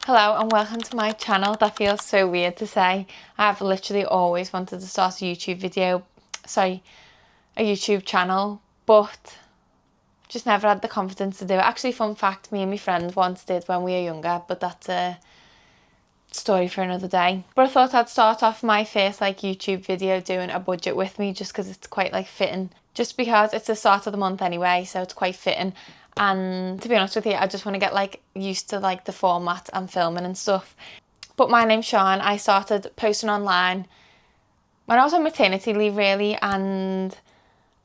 Hello and welcome to my channel. That feels so weird to say. I've literally always wanted to start a YouTube channel, but just never had the confidence to do it. Actually, fun fact, me and my friend once did when we were younger, but that's a story for another day. But I thought I'd start off my first YouTube video doing a budget with me, just because it's quite fitting, just because it's the start of the month anyway, so it's quite fitting. And to be honest with you, I just want to get used to the format and filming and stuff. But my name's Sean. I started posting online when I was on maternity leave really, and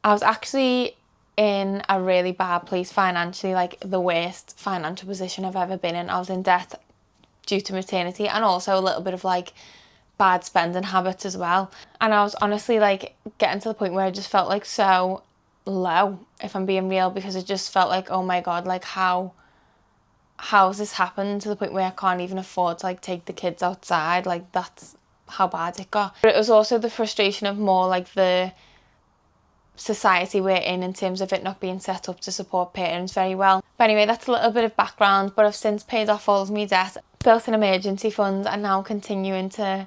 I was actually in a really bad place financially, the worst financial position I've ever been in. I was in debt due to maternity and also a little bit of bad spending habits as well. And I was honestly getting to the point where I just felt so low, if I'm being real, because it just felt oh my god, how has this happened to the point where I can't even afford to take the kids outside. That's how bad it got. But it was also the frustration of more the society we're in terms of it not being set up to support parents very well. But anyway, that's a little bit of background. But I've since paid off all of my debt, built an emergency fund, and now continuing to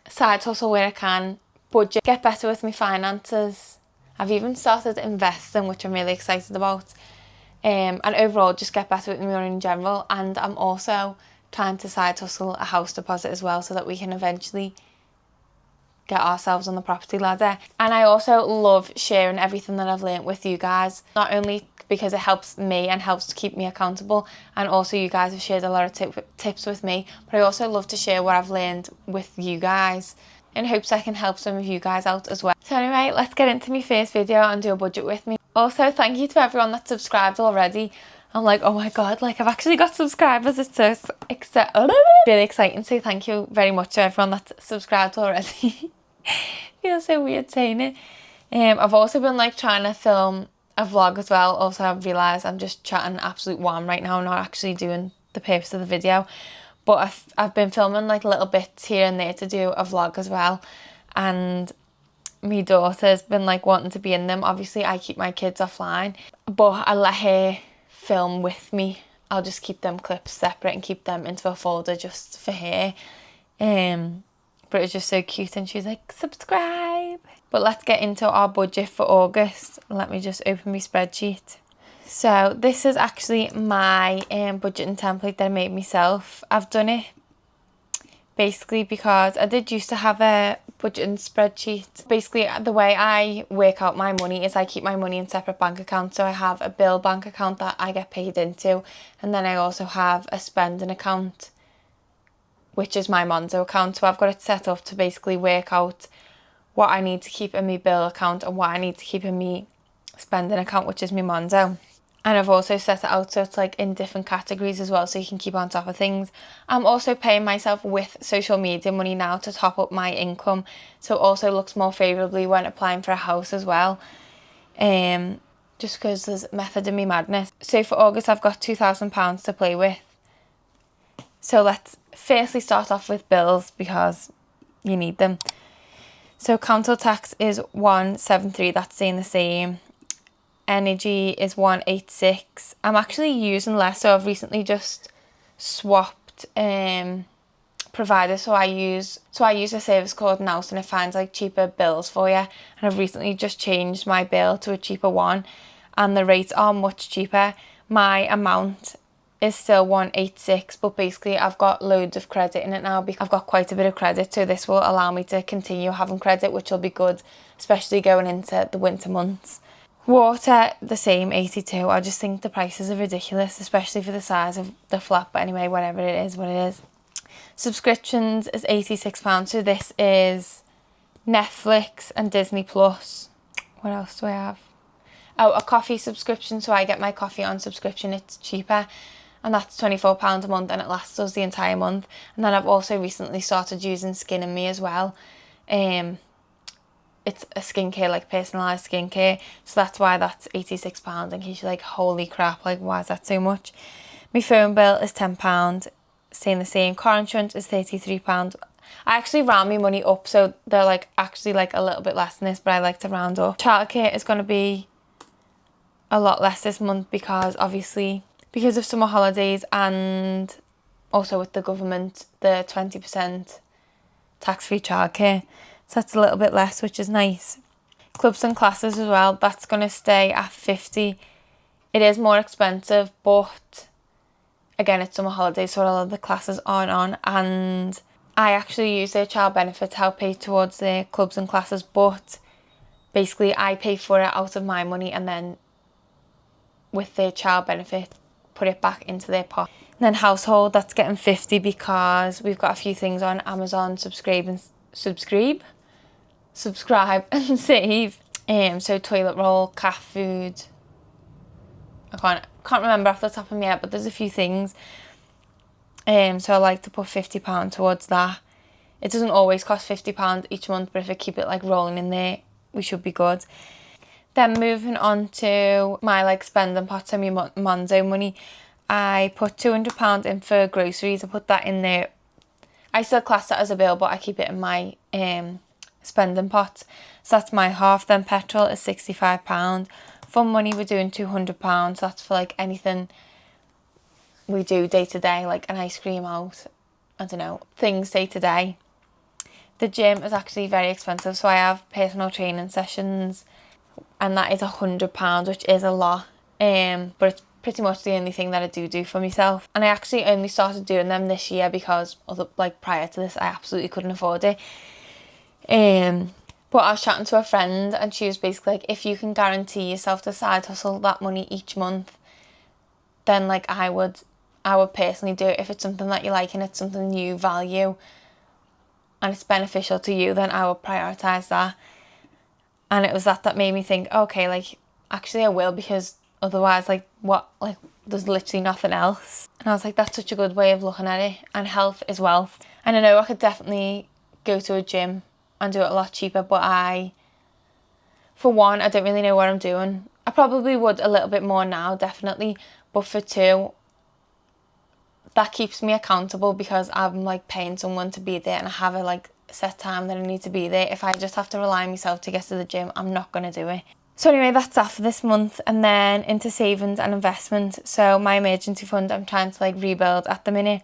side hustle where I can, budget, get better with my finances. I've even started investing, which I'm really excited about. And overall just get better with my money in general. And I'm also trying to side hustle a house deposit as well, so that we can eventually get ourselves on the property ladder. And I also love sharing everything that I've learned with you guys, not only because it helps me and helps to keep me accountable, and also you guys have shared a lot of tips with me, but I also love to share what I've learned with you guys in hopes I can help some of you guys out as well. So anyway, let's get into my first video and do a budget with me. Also, thank you to everyone that's subscribed already. I'm oh my god, I've actually got subscribers. It's so really exciting. So thank you very much to everyone that's subscribed already. Feels so weird saying it. I've also been trying to film a vlog as well. Also, I've realised I'm just chatting absolute wham right now, not actually doing the purpose of the video. But I've been filming little bits here and there to do a vlog as well. And my daughter's been wanting to be in them. Obviously, I keep my kids offline, but I let her film with me. I'll just keep them clips separate and keep them into a folder just for her. But it's just so cute, and she's subscribe. But let's get into our budget for August. Let me just open my spreadsheet. So this is actually my budgeting template that I made myself. I've done it basically because I did used to have a budgeting spreadsheet. Basically, the way I work out my money is I keep my money in separate bank accounts. So I have a bill bank account that I get paid into, and then I also have a spending account, which is my Monzo account. So I've got it set up to basically work out what I need to keep in my bill account and what I need to keep in my spending account, which is my Monzo. And I've also set it out so it's in different categories as well, so you can keep on top of things. I'm also paying myself with social media money now to top up my income, so it also looks more favourably when applying for a house as well. Just because there's method in me madness. So for August, I've got £2,000 to play with. So let's firstly start off with bills, because you need them. So council tax is 173, that's staying the same. Energy is 186. I'm actually using less, so I've recently just swapped providers. So I use a service called Nouse, and it finds cheaper bills for you. And I've recently just changed my bill to a cheaper one, and the rates are much cheaper. My amount is still 186, but basically I've got loads of credit in it now because I've got quite a bit of credit, so this will allow me to continue having credit, which will be good, especially going into the winter months. Water, the same, 82. I just think the prices are ridiculous, especially for the size of the flat. But anyway, whatever it is, what it is. Subscriptions is £86. So this is Netflix and Disney Plus. What else do I have? Oh, a coffee subscription. So I get my coffee on subscription. It's cheaper. And that's £24 a month, and it lasts us the entire month. And then I've also recently started using Skin and Me as well. It's a skincare, personalised skincare, so that's why that's £86, in case you're holy crap, why is that so much? My phone bill is £10, staying the same. Car insurance is £33. I actually round my money up, so they're actually a little bit less than this, but I like to round up. Childcare is going to be a lot less this month because obviously because of summer holidays and also with the government, the 20% tax-free childcare. So that's a little bit less, which is nice. Clubs and classes as well, that's going to stay at 50. It is more expensive, but again, it's summer holidays, so a lot of the classes aren't on, and I actually use their child benefit to help pay towards their clubs and classes, but basically I pay for it out of my money, and then with their child benefit, put it back into their pot. And then household, that's getting 50 because we've got a few things on Amazon, subscribe and save. So toilet roll, cat food. I can't remember off the top of my head, but there's a few things. So I like to put £50 towards that. It doesn't always cost £50 each month, but if I keep it like rolling in there, we should be good. Then moving on to my like spending pot, so my Monzo money. I put £200 in for groceries. I put that in there. I still class that as a bill, but I keep it in my spending pot. So that's my half. Then petrol is £65. Fun money, we're doing £200. That's for like anything we do day to day, like an ice cream out, I don't know, things day to day. The gym is actually very expensive, so I have personal training sessions, and that is £100, which is a lot. But it's pretty much the only thing that I do for myself. And I actually only started doing them this year because prior to this I absolutely couldn't afford it. But I was chatting to a friend, and she was basically like, if you can guarantee yourself to side hustle that money each month, then like I would personally do it. If it's something that you like and it's something you value and it's beneficial to you, then I would prioritise that. And it was that made me think, okay, like actually I will, because otherwise there's literally nothing else. And I was like, that's such a good way of looking at it. And health is wealth. And I know I could definitely go to a gym and do it a lot cheaper, but for one, I don't really know what I'm doing. I probably would a little bit more now, definitely, but for two, that keeps me accountable because I'm like paying someone to be there, and I have a like set time that I need to be there. If I just have to rely on myself to get to the gym, I'm not going to do it. So anyway, that's that for this month. And then into savings and investment. So my emergency fund, I'm trying to like rebuild at the minute.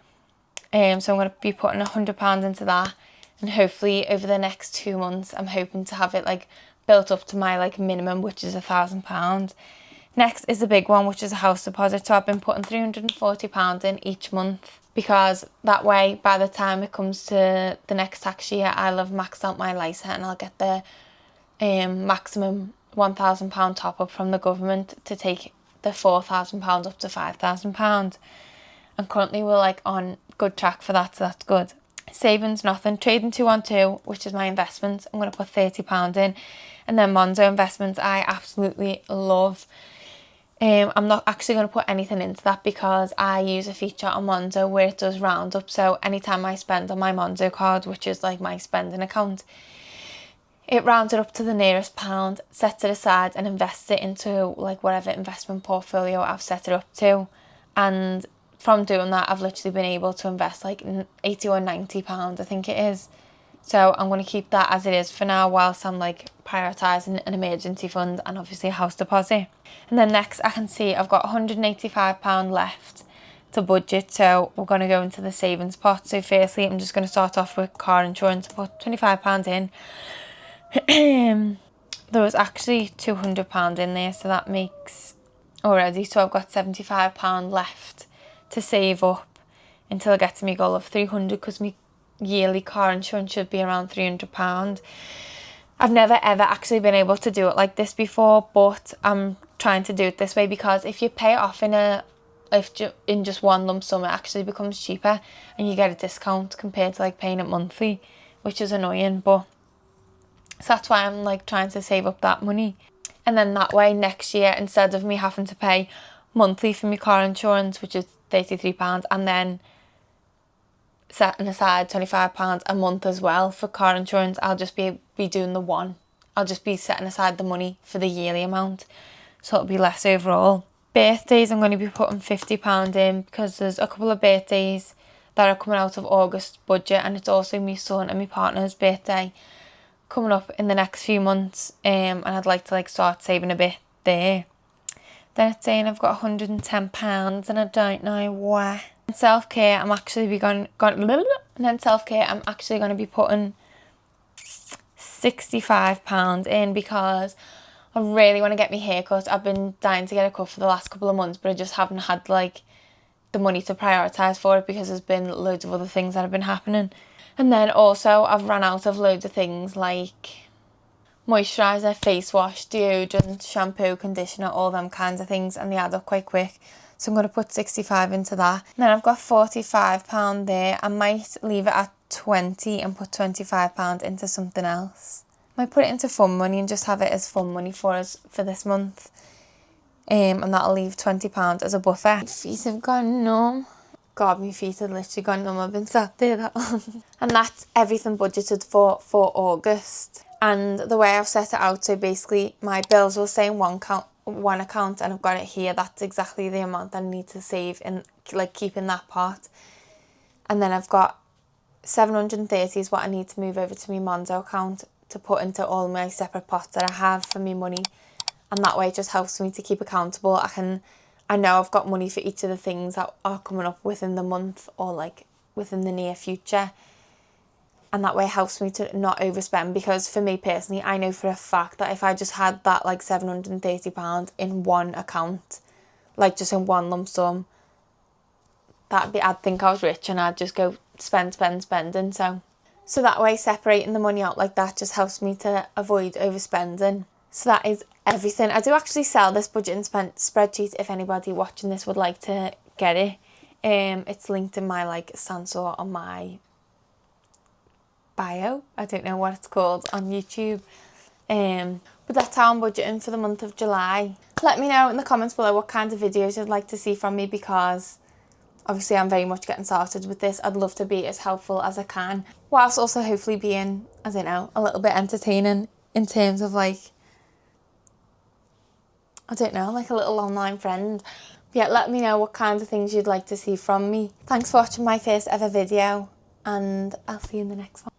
So I'm going to be putting £100 into that. And hopefully over the next 2 months, I'm hoping to have it like built up to my like minimum, which is £1,000. Next is the big one, which is a house deposit. So I've been putting £340 in each month, because that way, by the time it comes to the next tax year, I'll have maxed out my LISA and I'll get the maximum £1,000 top up from the government to take the £4,000 up to £5,000. And currently we're like on good track for that, so that's good. Savings, nothing. Trading 212, which is my investment, I'm going to put £30 in. And then Monzo investments, I absolutely love. I'm not actually going to put anything into that because I use a feature on Monzo where it does round up. So anytime I spend on my Monzo card, which is like my spending account, it rounds it up to the nearest pound, sets it aside and invests it into like whatever investment portfolio I've set it up to. And from doing that, I've literally been able to invest like £80 or £90, I think it is. So I'm going to keep that as it is for now, whilst I'm like prioritising an emergency fund and obviously a house deposit. And then next I can see I've got £185 left to budget, so we're going to go into the savings pot. So firstly, I'm just going to start off with car insurance. Put £25 in. There was actually £200 in there, so that makes already, so I've got £75 left to save up until I get to my goal of 300, because my yearly car insurance should be around £300. I've never ever actually been able to do it like this before, but I'm trying to do it this way because if you pay it off in just one lump sum, it actually becomes cheaper and you get a discount compared to like paying it monthly, which is annoying. But so that's why I'm like trying to save up that money, and then that way next year, instead of me having to pay monthly for my car insurance, which is £33, and then setting aside £25 a month as well for car insurance, I'll just be doing the one. I'll just be setting aside the money for the yearly amount, so it'll be less overall. Birthdays, I'm going to be putting £50 in because there's a couple of birthdays that are coming out of August budget, and it's also my son and my partner's birthday coming up in the next few months, and I'd like to like start saving a bit there. Then it's saying I've got £110 and I don't know where. Self-care, I'm actually be going and then self-care, I'm actually going to be putting £65 in because I really want to get my hair cut. I've been dying to get a cut for the last couple of months, but I just haven't had like the money to prioritise for it because there's been loads of other things that have been happening. And then also I've run out of loads of things like moisturiser, face wash, deodorant, shampoo, conditioner, all them kinds of things, and they add up quite quick. So I'm going to put 65 into that. And then I've got £45 there. I might leave it at 20 and put £25 into something else. Might put it into fun money and just have it as fun money for us for this month. And that'll leave £20 as a buffer. My feet have gone numb. God, my feet have literally gone numb. I've been sat there that long. And that's everything budgeted for August. And the way I've set it out, so basically my bills will stay in one account and I've got it here. That's exactly the amount I need to save and like keep in that pot. And then I've got 730 is what I need to move over to my Monzo account to put into all my separate pots that I have for me money. And that way it just helps me to keep accountable. I know I've got money for each of the things that are coming up within the month or like within the near future. And that way it helps me to not overspend, because for me personally, I know for a fact that if I just had that like £730 in one account, like just in one lump sum, I'd think I was rich and I'd just go spending. So that way separating the money out like that just helps me to avoid overspending. So that is everything. I do actually sell this budget and spend spreadsheet if anybody watching this would like to get it. It's linked in my like sensor on my bio. I don't know what it's called on YouTube. But that's how I'm budgeting for the month of July. Let me know in the comments below what kinds of videos you'd like to see from me, because obviously I'm very much getting started with this. I'd love to be as helpful as I can, whilst also hopefully being, I don't know, a little bit entertaining in terms of like, I don't know, like a little online friend. But yeah, let me know what kinds of things you'd like to see from me. Thanks for watching my first ever video, and I'll see you in the next one.